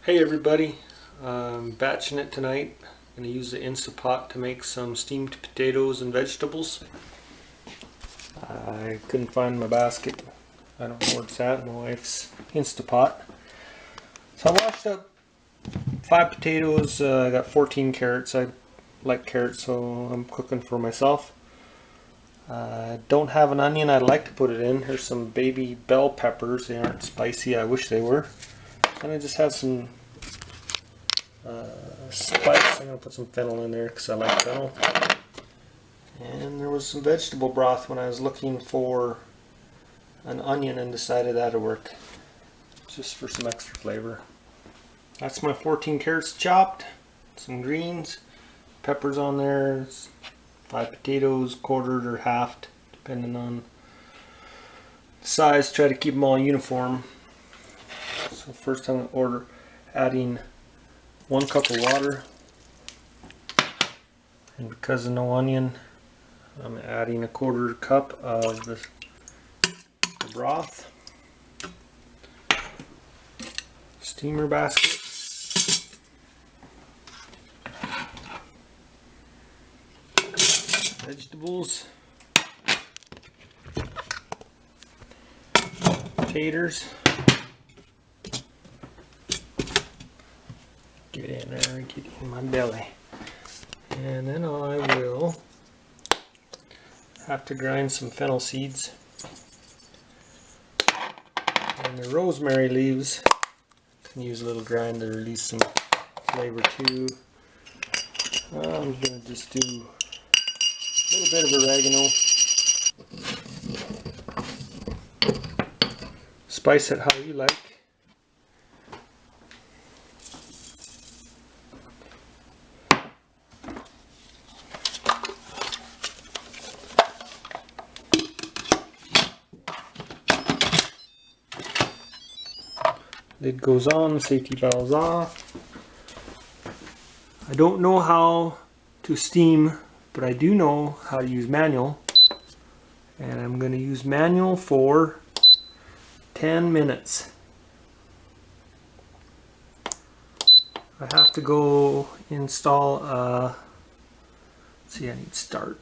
Hey everybody, I'm batching it tonight. I'm going to use the Instapot to make some steamed potatoes and vegetables. I couldn't find my basket. I don't know where it's at. My wife's Instapot. So I washed up 5 potatoes. I got 14 carrots. I like carrots, so I'm cooking for myself. I don't have an onion. I'd like to put it in. Here's some baby bell peppers. They aren't spicy. I wish they were. And I just have some spice. I'm going to put some fennel in there because I like fennel. And there was some vegetable broth when I was looking for an onion and decided that would work just for some extra flavor. That's my 14 carrots chopped, some greens, peppers on there, 5 potatoes, quartered or halved depending on size. Try to keep them all uniform. So first I'm going to adding 1 cup of water, and because of no onion I'm adding 1/4 cup of the broth. Steamer basket. Vegetables. Taters. Get in there and get it in my belly. And then I will have to grind some fennel seeds. And the rosemary leaves. Can use a little grind to release some flavor too. I'm going to just do a little bit of oregano. Spice it how you like. Lid goes on, safety valve's off. I don't know how to steam, but I do know how to use manual. And I'm going to use manual for 10 minutes. I have to go install let's see, I need start.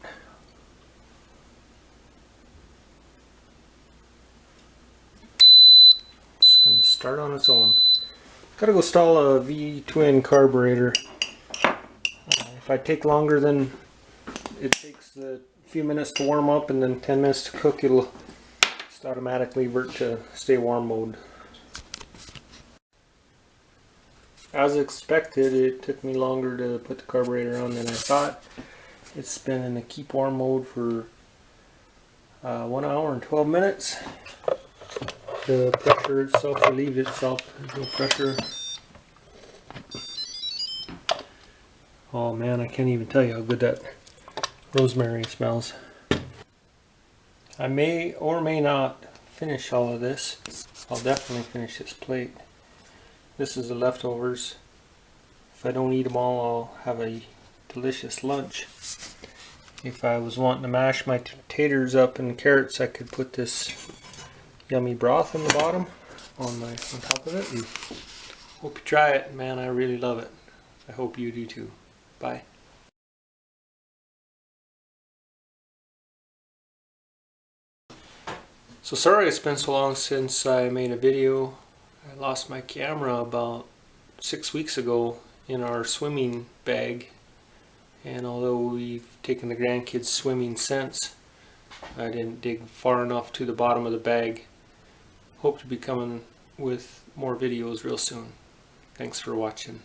Going to start on its own. Gotta go install a V-twin carburetor. If I take longer than it takes the few minutes to warm up and then 10 minutes to cook, it'll just automatically revert to stay warm mode. As expected, it took me longer to put the carburetor on than I thought. It's been in the keep warm mode for 1 hour and 12 minutes. The pressure itself relieved itself. There's no pressure. Oh man, I can't even tell you how good that rosemary smells. I may or may not finish all of this. I'll definitely finish this plate. This is the leftovers. If I don't eat them all, I'll have a delicious lunch. If I was wanting to mash my taters up and carrots, I could put this yummy broth on the bottom on top of it. And hope you try it, man. I really love it. I hope you do too. Bye. So sorry it's been so long since I made a video. I lost my camera about 6 weeks ago in our swimming bag, and although we've taken the grandkids swimming since, I didn't dig far enough to the bottom of the bag. Hope to be coming with more videos real soon. Thanks for watching.